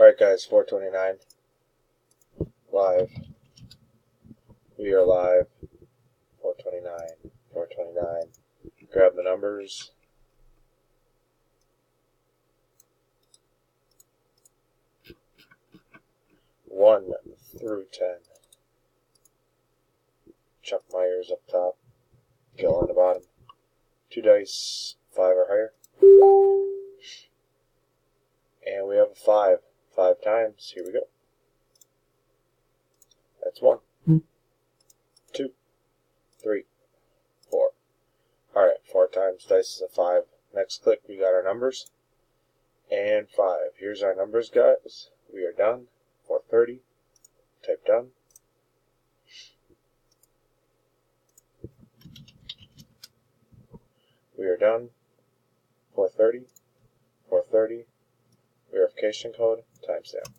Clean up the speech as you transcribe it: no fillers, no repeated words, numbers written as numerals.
Alright guys, 429 live. We are live. 429. 429. Grab the numbers. One through 10. Chuck Myers up top. Gill on the bottom. 2 dice, 5 or higher. And we have a 5. 5 times. Here we go. That's 1. 2. 3. 4. Alright, 4 times dice is a 5. Next click, we got our numbers. And 5. Here's our numbers, guys. We are done. 430. Type done. We are done. 430. 430. Verification code. Timestamp.